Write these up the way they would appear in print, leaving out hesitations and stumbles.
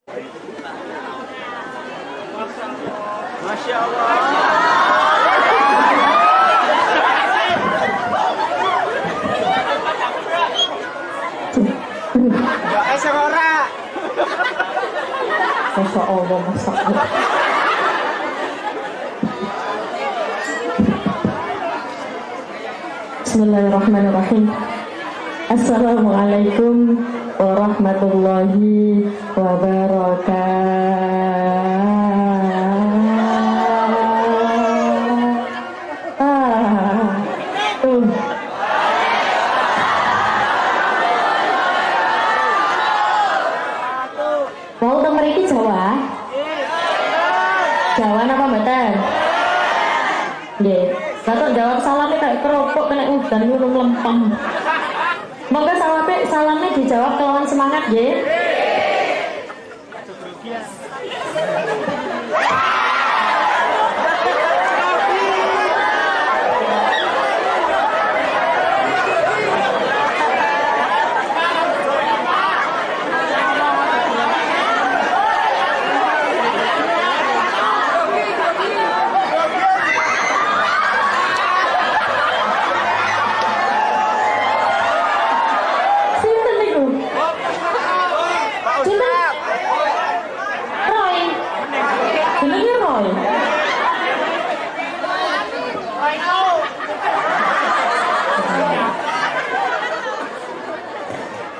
Masya Allah. Enggak ora. Masya Allah, masak. Bismillahirrahmanirrahim. Assalamualaikum warahmatullahi wabarakatuh. Mau teng mriki Jawa? Jawa napa mboten? Nggih. Batok jawab salamnya kayak keropok kena udan ngurung lempeng. Monggo salamnya dijawab kelawan semangat nggih.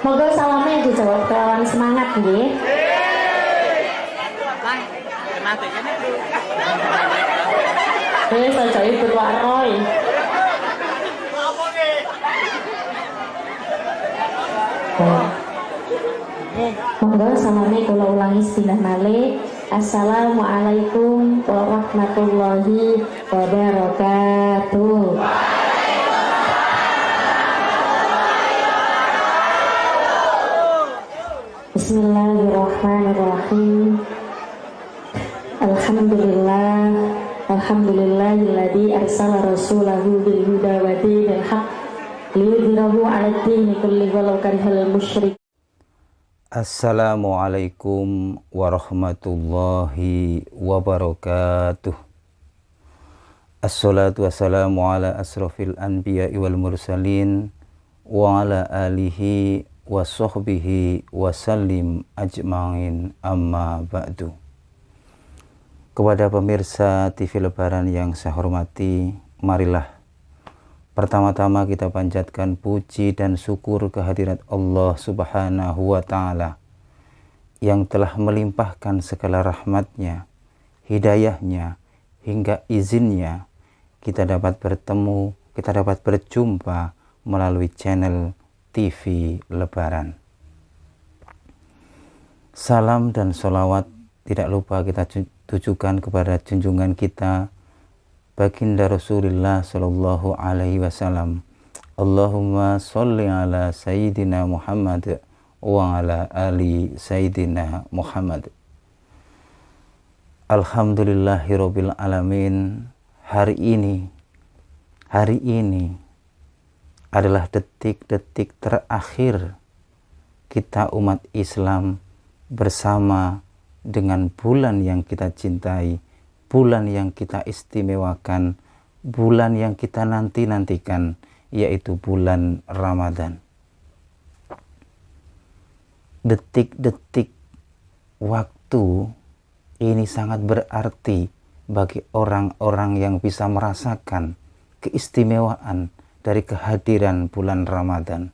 Moga salamnya dijawab kelawan semangat nggih. Saja ibu Wak Roy. Moga salamnya kula ulangi sepilah malih. Assalamualaikum warahmatullahi wabarakatuh. Bismillahirrahmanirrahim. Alhamdulillahilladzi arsala rasulahu bil huda wa dinil haqq liyudhhirahu 'alad dini kulli walau karihal musyrik. Assalamualaikum warahmatullahi wabarakatuh. Assalatu wassalamu ala asrafil anbiya'i wal mursalin wa ala alihi wa sahbihi wa sallim ajma'in, amma ba'du. Kepada pemirsa TV Lebaran yang saya hormati, marilah pertama-tama kita panjatkan puji dan syukur kehadirat Allah Subhanahu wa Ta'ala yang telah melimpahkan segala rahmatnya, hidayahnya, hingga izinnya kita dapat bertemu, kita dapat berjumpa melalui channel TV Lebaran. Salam dan sholawat tidak lupa kita tujukan kepada junjungan kita Baginda Rasulullah Sallallahu Alaihi Wasallam. Allahumma sholli ala Sayyidina Muhammad wa ala ali Sayyidina Muhammad. Alhamdulillahirabbil alamin. Hari ini adalah detik-detik terakhir kita umat Islam bersama dengan bulan yang kita cintai, bulan yang kita istimewakan, bulan yang kita nanti-nantikan, yaitu bulan Ramadan. Detik-detik waktu ini sangat berarti bagi orang-orang yang bisa merasakan keistimewaan dari kehadiran bulan Ramadan.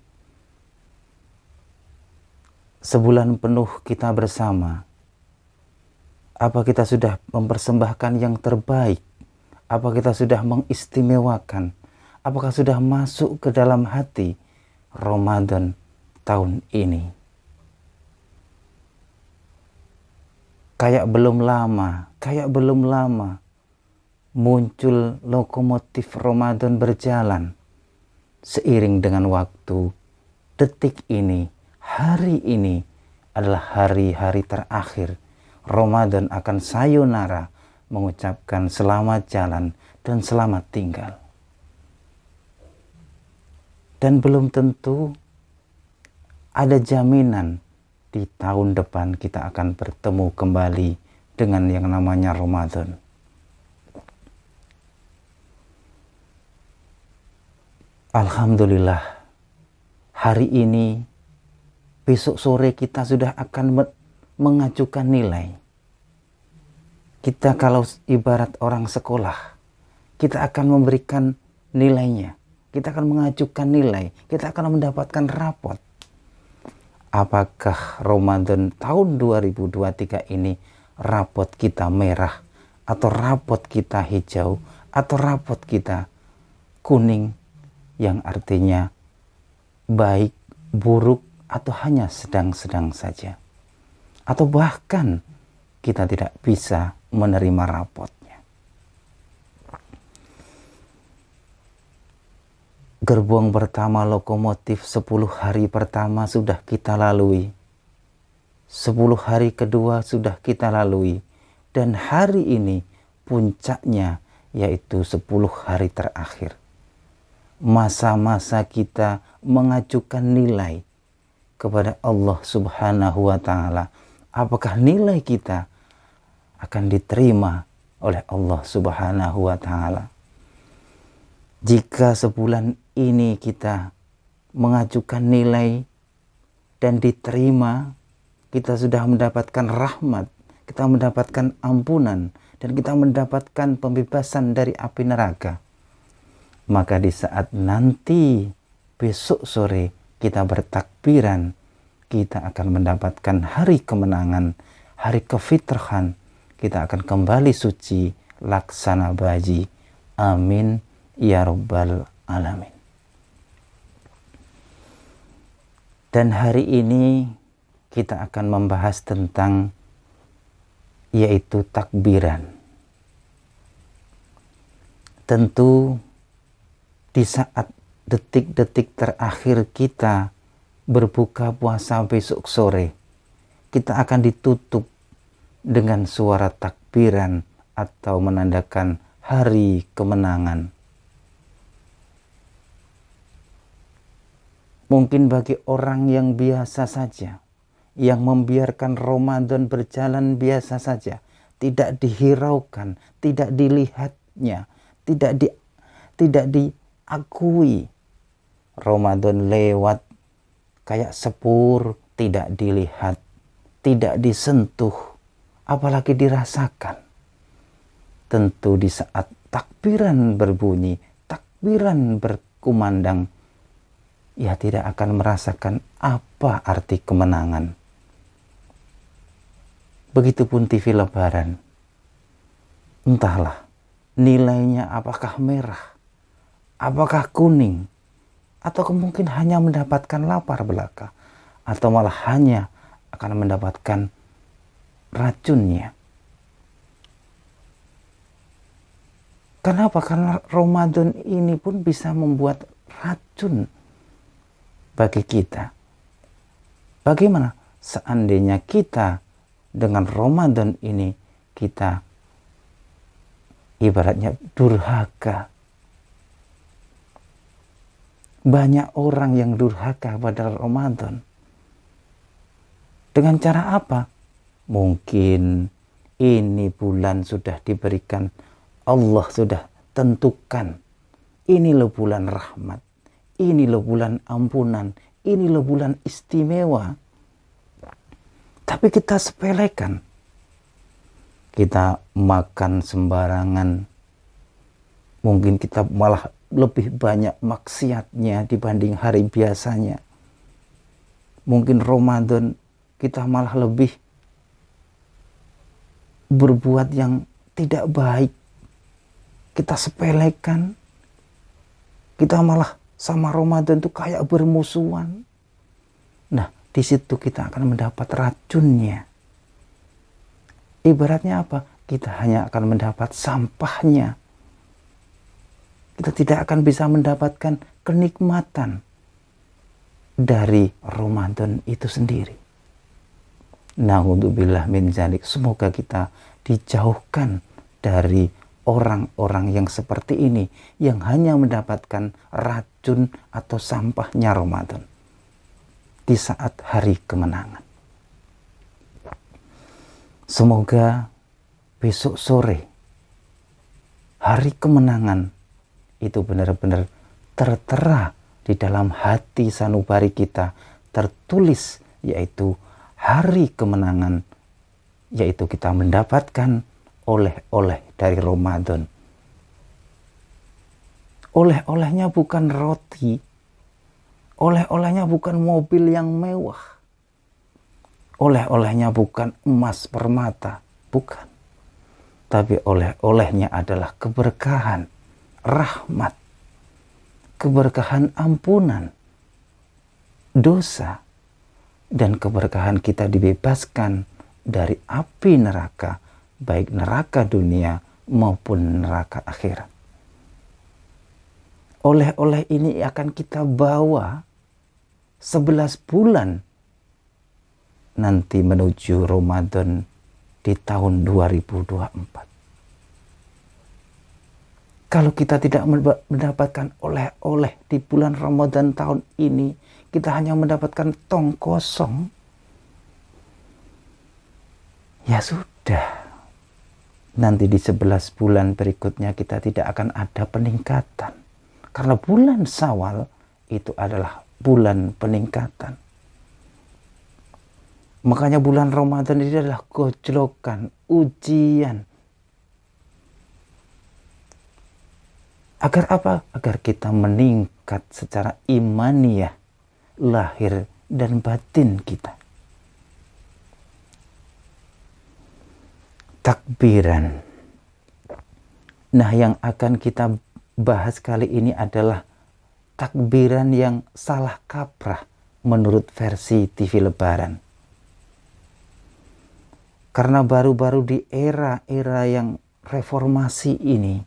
Sebulan penuh kita bersama. Apa kita sudah mempersembahkan yang terbaik? Apa kita sudah mengistimewakan? Apakah sudah masuk ke dalam hati Ramadan tahun ini? Kayak belum lama muncul lokomotif Ramadan berjalan. Seiring dengan waktu, detik ini, hari ini adalah hari-hari terakhir. Ramadan akan sayonara, mengucapkan selamat jalan dan selamat tinggal. Dan belum tentu ada jaminan di tahun depan kita akan bertemu kembali dengan yang namanya Ramadan. Alhamdulillah, hari ini, besok sore kita sudah akan mengajukan nilai. Kita kalau ibarat orang sekolah, kita akan memberikan nilainya. Kita akan mengajukan nilai, kita akan mendapatkan rapot. Apakah Ramadan tahun 2023 ini rapot kita merah, atau rapot kita hijau, atau rapot kita kuning, yang artinya baik, buruk, atau hanya sedang-sedang saja, atau bahkan kita tidak bisa menerima rapotnya. Gerbong pertama lokomotif 10 hari pertama sudah kita lalui, 10 hari kedua sudah kita lalui, dan hari ini puncaknya yaitu 10 hari terakhir. Masa-masa kita mengajukan nilai kepada Allah Subhanahu wa Ta'ala. Apakah nilai kita akan diterima oleh Allah Subhanahu wa Ta'ala? Jika sebulan ini kita mengajukan nilai dan diterima, kita sudah mendapatkan rahmat, kita mendapatkan ampunan, dan kita mendapatkan pembebasan dari api neraka. Maka di saat nanti besok sore kita bertakbiran, kita akan mendapatkan hari kemenangan, hari kefitrahan. Kita akan kembali suci laksana baji. Amin ya rabbal alamin. Dan hari ini kita akan membahas tentang yaitu takbiran. Tentu di saat detik-detik terakhir kita berbuka puasa besok sore, kita akan ditutup dengan suara takbiran atau menandakan hari kemenangan. Mungkin bagi orang yang biasa saja, yang membiarkan Ramadan berjalan biasa saja, tidak dihiraukan, tidak dilihatnya, tidak diakui. Ramadan lewat kayak sepur, tidak dilihat, tidak disentuh, apalagi dirasakan. Tentu di saat takbiran berbunyi, takbiran berkumandang, ia tidak akan merasakan apa arti kemenangan. Begitupun TV Lebaran. Entahlah nilainya apakah merah, apakah kuning, atau mungkin hanya mendapatkan lapar belaka, atau malah hanya akan mendapatkan racunnya. Kenapa? Karena Ramadan ini pun bisa membuat racun bagi kita. Bagaimana seandainya kita dengan Ramadan ini kita ibaratnya durhaka? Banyak orang yang durhaka pada Ramadan. Dengan cara apa? Mungkin ini bulan sudah diberikan, Allah sudah tentukan. Ini loh bulan rahmat. Ini loh bulan ampunan, ini loh bulan istimewa. Tapi kita sepelekan. Kita makan sembarangan. Mungkin kita malah lebih banyak maksiatnya dibanding hari biasanya. Mungkin Ramadan kita malah lebih berbuat yang tidak baik. Kita sepelekan. Kita malah sama Ramadan itu kayak bermusuhan. Nah, di situ kita akan mendapat racunnya. Ibaratnya apa? Kita hanya akan mendapat sampahnya. Kita tidak akan bisa mendapatkan kenikmatan dari Ramadan itu sendiri. Na'udzubillah min dzalik. Semoga kita dijauhkan dari orang-orang yang seperti ini, yang hanya mendapatkan racun atau sampahnya Ramadan di saat hari kemenangan. Semoga besok sore hari kemenangan itu benar-benar tertera di dalam hati sanubari kita, tertulis, yaitu hari kemenangan, yaitu kita mendapatkan oleh-oleh dari Ramadan. Oleh-olehnya bukan roti, oleh-olehnya bukan mobil yang mewah, oleh-olehnya bukan emas permata, bukan. Tapi oleh-olehnya adalah keberkahan, rahmat, keberkahan ampunan dosa, dan keberkahan kita dibebaskan dari api neraka, baik neraka dunia maupun neraka akhirat. Oleh-oleh ini akan kita bawa 11 bulan nanti menuju Ramadan di tahun 2024. Kalau kita tidak mendapatkan oleh-oleh di bulan Ramadan tahun ini, kita hanya mendapatkan tong kosong, ya sudah. Nanti di 11 bulan berikutnya kita tidak akan ada peningkatan. Karena bulan Syawal itu adalah bulan peningkatan. Makanya bulan Ramadan ini adalah gojlokan, ujian. Agar apa? Agar kita meningkat secara imaniyah, lahir dan batin kita. Takbiran. Nah, yang akan kita bahas kali ini adalah takbiran yang salah kaprah menurut versi TV Lebaran. Karena baru-baru di era-era yang reformasi ini,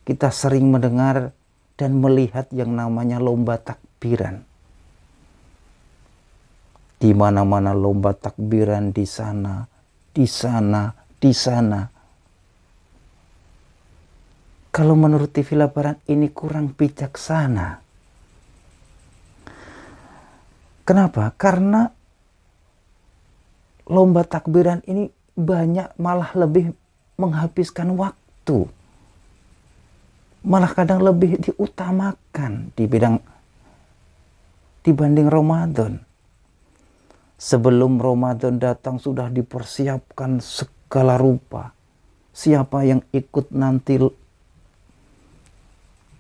kita sering mendengar dan melihat yang namanya lomba takbiran. Di mana-mana lomba takbiran, di sana, di sana, di sana. Kalau menurut TV Lebaran ini kurang bijaksana. Kenapa? Karena lomba takbiran ini banyak malah lebih menghabiskan waktu. Malah kadang lebih diutamakan dibanding Ramadan. Sebelum Ramadan datang sudah dipersiapkan segala rupa. Siapa yang ikut nanti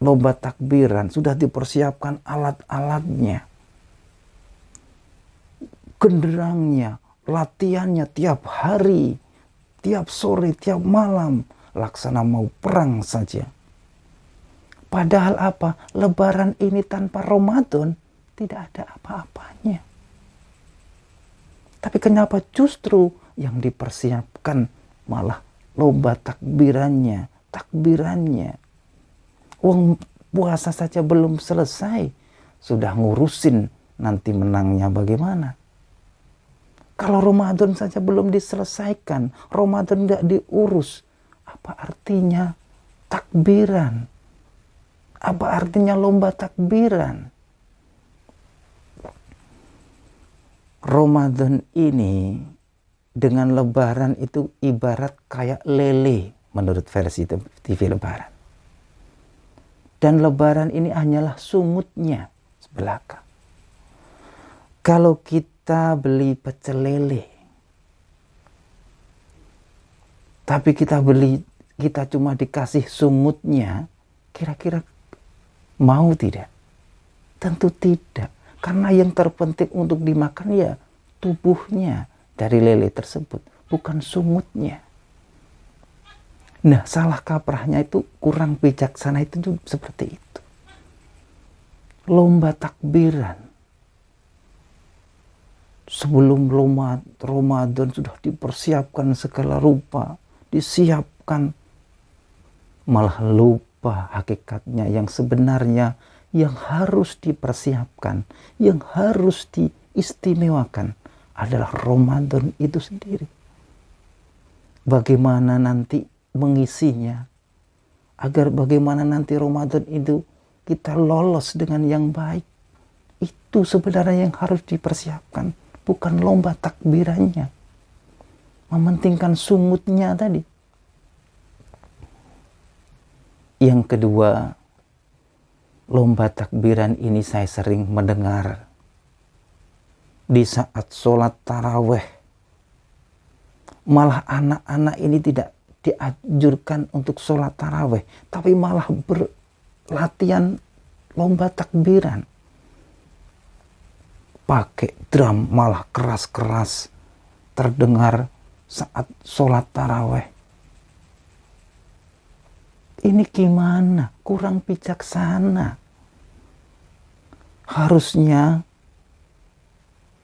lomba takbiran sudah dipersiapkan alat-alatnya, genderangnya, latihannya tiap hari, tiap sore, tiap malam, laksana mau perang saja. Padahal apa? Lebaran ini tanpa Ramadan tidak ada apa-apanya. Tapi kenapa justru yang dipersiapkan malah lomba takbirannya? Wong puasa saja belum selesai, sudah ngurusin nanti menangnya bagaimana. Kalau Ramadan saja belum diselesaikan, Ramadan tidak diurus, apa artinya takbiran? Apa artinya lomba takbiran? Ramadan ini dengan Lebaran itu ibarat kayak lele menurut versi TV Lebaran. Dan Lebaran ini hanyalah sungutnya sebelaka. Kalau kita beli pecel lele, tapi kita cuma dikasih sungutnya, kira-kira mau tidak? Tentu tidak. Karena yang terpenting untuk dimakan ya tubuhnya dari lele tersebut, bukan sungutnya. Nah, salah kaprahnya itu kurang bijaksana itu seperti itu. Lomba takbiran. Sebelum Ramadan sudah dipersiapkan segala rupa, disiapkan. Malah lupa hakikatnya yang sebenarnya yang harus dipersiapkan, yang harus diistimewakan adalah Ramadan itu sendiri. Bagaimana nanti mengisinya, agar bagaimana nanti Ramadan itu kita lolos dengan yang baik. Itu sebenarnya yang harus dipersiapkan, bukan lomba takbirannya. mementingkan sungutnya tadi. Yang kedua, lomba takbiran ini saya sering mendengar di saat sholat taraweh. Malah anak-anak ini tidak dianjurkan untuk sholat taraweh, tapi malah berlatihan lomba takbiran. Pakai drum malah keras-keras terdengar saat sholat taraweh. Ini gimana? Kurang bijaksana. Harusnya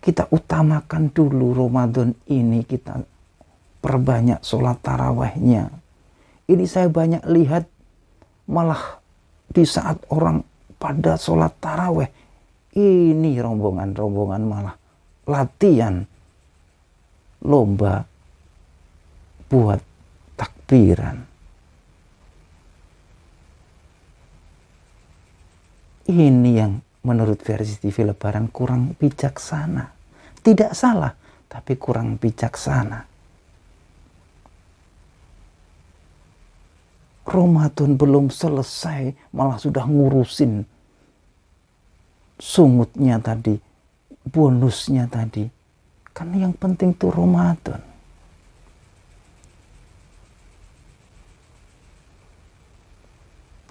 kita utamakan dulu Ramadan ini, kita perbanyak sholat tarawehnya. Ini saya banyak lihat malah di saat orang pada sholat taraweh, ini rombongan-rombongan malah latihan lomba buat takbiran. Ini yang menurut versi TV Lebaran kurang bijaksana. Tidak salah, tapi kurang bijaksana. Ramadan belum selesai, malah sudah ngurusin sungutnya tadi, bonusnya tadi. Kan yang penting tuh Ramadan.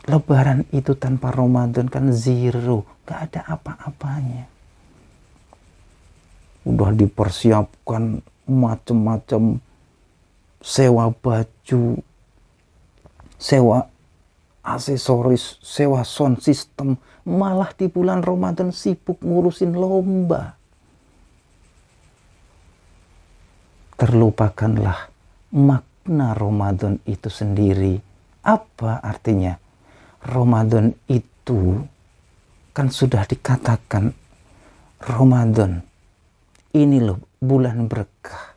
Lebaran itu tanpa Ramadan kan zero, gak ada apa-apanya. Udah dipersiapkan macam-macam, sewa baju, sewa aksesoris, sewa sound system, malah di bulan Ramadan sibuk ngurusin lomba. Terlupakanlah makna Ramadan itu sendiri. Apa artinya? Ramadan itu kan sudah dikatakan, Ramadan ini loh bulan berkah.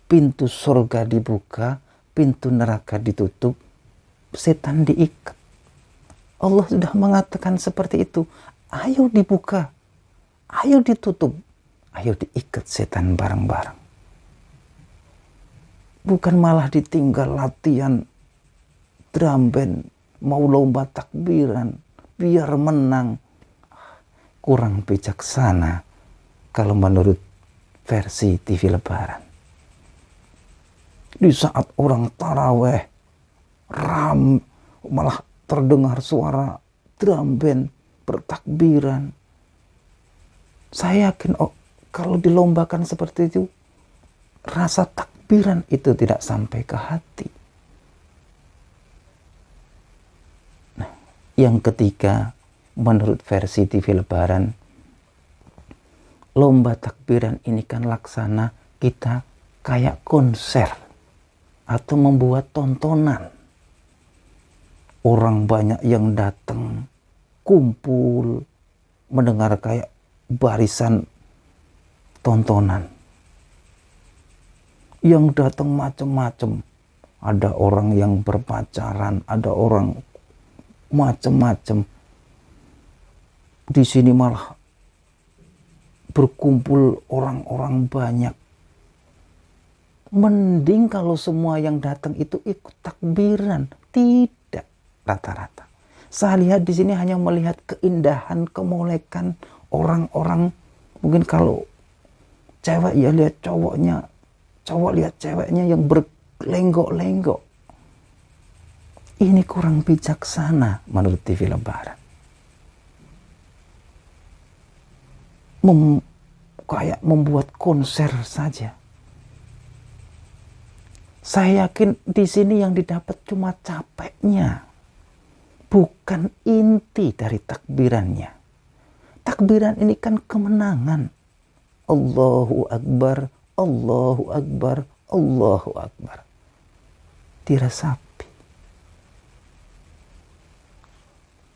Pintu surga dibuka, pintu neraka ditutup, setan diikat. Allah sudah mengatakan seperti itu. Ayo dibuka, ayo ditutup, ayo diikat setan bareng-bareng. Bukan malah ditinggal latihan drum band, mau lomba takbiran biar menang. Kurang bijaksana kalau menurut versi TV Lebaran. Di saat orang taraweh malah terdengar suara drum band bertakbiran. Saya yakin kalau dilombakan seperti itu, rasa takbiran itu tidak sampai ke hati. Yang ketiga, menurut versi TV Lebaran, lomba takbiran ini kan laksana kita kayak konser atau membuat tontonan. Orang banyak yang datang, kumpul, mendengar kayak barisan tontonan. Yang datang macam-macam. Ada orang yang berpacaran, ada orang macam-macam. Di sini malah berkumpul orang-orang banyak. Mending kalau semua yang datang itu ikut takbiran. Tidak rata-rata. Saya lihat di sini hanya melihat keindahan, kemolekan orang-orang. Mungkin kalau cewek ya lihat cowoknya, cowok lihat ceweknya yang berlenggok-lenggok. Ini kurang bijaksana menurut TV Lebaran. Kayak membuat konser saja. Saya yakin di sini yang didapat cuma capeknya, bukan inti dari takbirannya. Takbiran ini kan kemenangan. Allahu Akbar, Allahu Akbar, Allahu Akbar. Diresapi.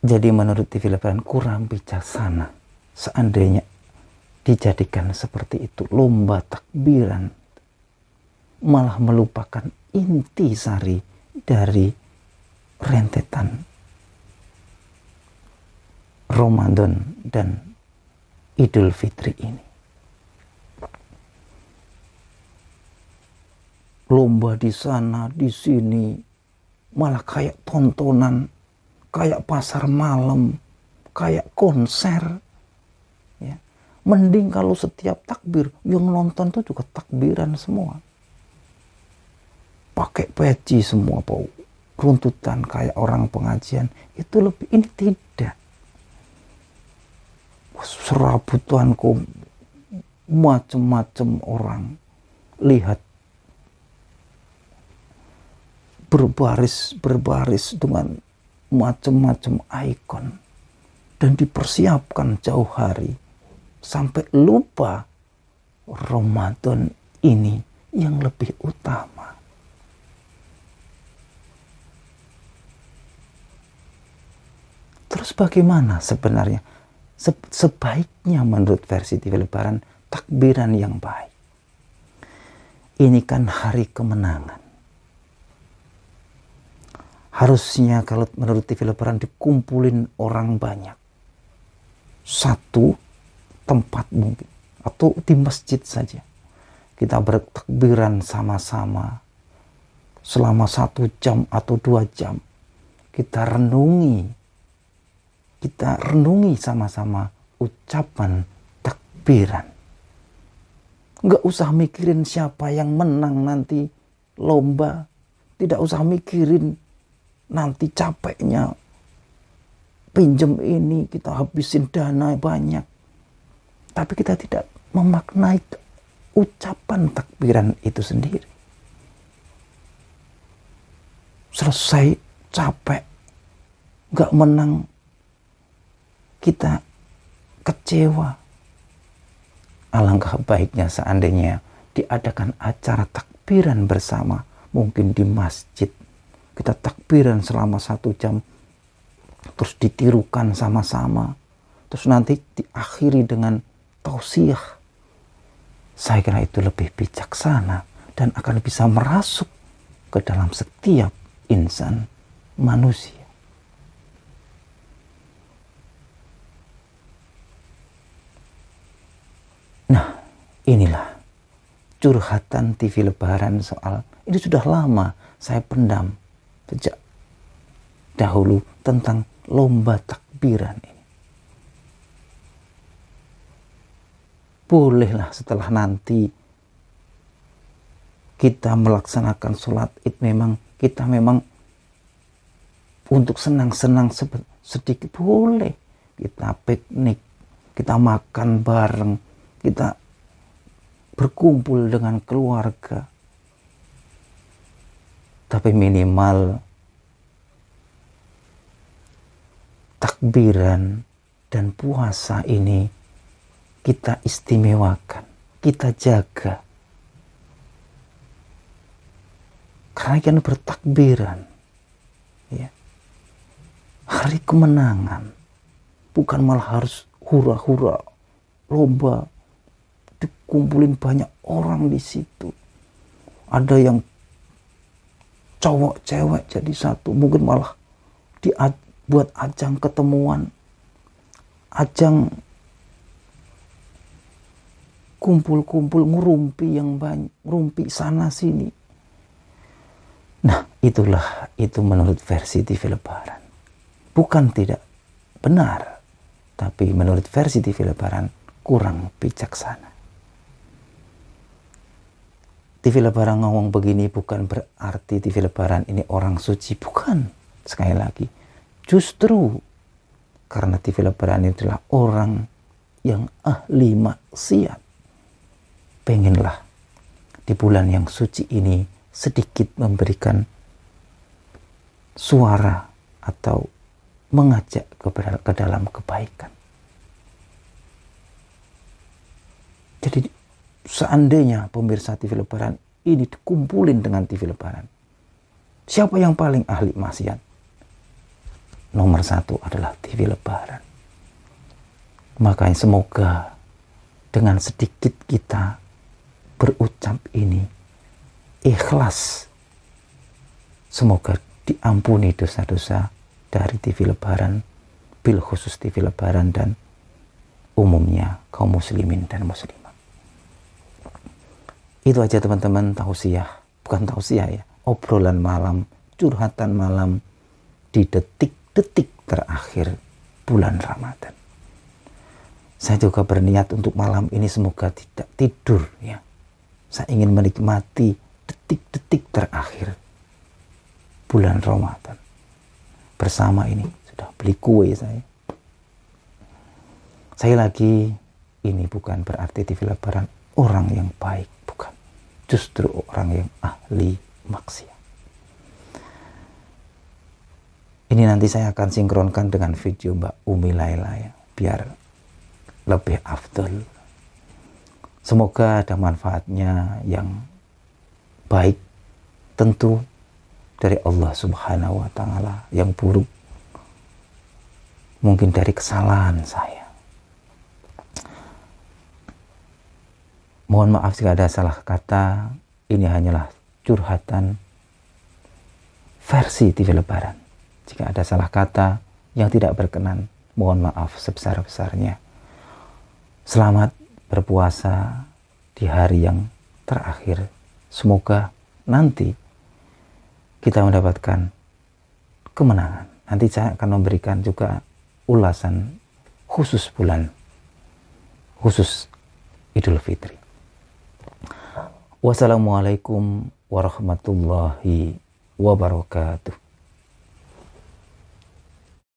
Jadi menurut TV Lebaran kurang bijaksana seandainya dijadikan seperti itu, lomba takbiran, malah melupakan inti sari dari rentetan Ramadan dan Idul Fitri ini. lomba di sana, di sini, malah kayak tontonan, kayak pasar malam, kayak konser. Ya. Mending kalau setiap takbir, yang nonton tuh juga takbiran semua. Pakai peci semua, runtutan kayak orang pengajian. Itu lebih, ini tidak. Serabutanku macam-macam orang. Lihat berbaris dengan macam-macam ikon dan dipersiapkan jauh hari sampai lupa Ramadan ini yang lebih utama. Terus bagaimana sebenarnya sebaiknya menurut versi TV Lebaran takbiran yang baik? Ini kan hari kemenangan. Harusnya kalau menurut TV Lebaran dikumpulin orang banyak. Satu tempat mungkin. Atau di masjid saja. Kita bertakbiran sama-sama. Selama 1 jam atau 2 jam. Kita renungi sama-sama ucapan takbiran. Nggak usah mikirin siapa yang menang nanti lomba. Tidak usah mikirin nanti capeknya pinjem ini, kita habisin dana banyak. Tapi kita tidak memaknai ucapan takbiran itu sendiri. Selesai capek, nggak menang, kita kecewa. Alangkah baiknya seandainya diadakan acara takbiran bersama, mungkin di masjid. Kita takbiran selama 1 jam, terus ditirukan sama-sama, terus nanti diakhiri dengan tausiah. Saya kira itu lebih bijaksana dan akan bisa merasuk ke dalam setiap insan manusia. Nah, inilah curhatan TV Lebaran soal ini sudah lama saya pendam sejak dahulu tentang lomba takbiran ini. Bolehlah setelah nanti kita melaksanakan sholat id, kita memang untuk senang-senang sedikit boleh. Kita piknik, kita makan bareng, kita berkumpul dengan keluarga. Tapi minimal takbiran dan puasa ini kita istimewakan, kita jaga. Karena kan bertakbiran, ya, hari kemenangan, bukan malah harus hura-hura, lomba, dikumpulin banyak orang di situ. Ada yang cowok cewek jadi satu, mungkin malah buat ajang ketemuan, ajang kumpul-kumpul, ngerumpi yang banyak, ngerumpi sana sini. Nah, itu menurut versi TV Lebaran. Bukan tidak benar, tapi menurut versi TV Lebaran kurang bijaksana. TV Lebaran ngomong begini bukan berarti TV Lebaran ini orang suci, bukan. Sekali lagi, justru karena TV Lebaran itu adalah orang yang ahli maksiat, pengenlah di bulan yang suci ini sedikit memberikan suara atau mengajak ke dalam kebaikan. Jadi seandainya pemirsa TV Lebaran ini dikumpulin dengan TV Lebaran, siapa yang paling ahli maksiat? Nomor 1 adalah TV Lebaran. Makanya semoga dengan sedikit kita berucap ini ikhlas, semoga diampuni dosa-dosa dari TV Lebaran, bil khusus TV Lebaran dan umumnya kaum muslimin dan muslimah. Itu aja teman-teman tausiah bukan tausiah ya, obrolan malam, curhatan malam di detik-detik terakhir bulan Ramadan. Saya juga berniat untuk malam ini semoga tidak tidur ya. Saya ingin menikmati detik-detik terakhir bulan Ramadan. Bersama ini sudah beli kue saya. Saya lagi, ini bukan berarti TV Lebaran orang yang baik, bukan. Justru orang yang ahli maksiat. Ini nanti saya akan sinkronkan dengan video Mbak Umi Laila ya, biar lebih afdol. Semoga ada manfaatnya yang baik, tentu dari Allah Subhanahu wa Ta'ala. Yang buruk mungkin dari kesalahan saya. Mohon maaf jika ada salah kata. Ini hanyalah curhatan versi TV Lebaran. Jika ada salah kata yang tidak berkenan, mohon maaf sebesar-besarnya. Selamat berpuasa di hari yang terakhir. Semoga nanti kita mendapatkan kemenangan. Nanti saya akan memberikan juga ulasan khusus bulan, khusus Idul Fitri. Wassalamualaikum warahmatullahi wabarakatuh.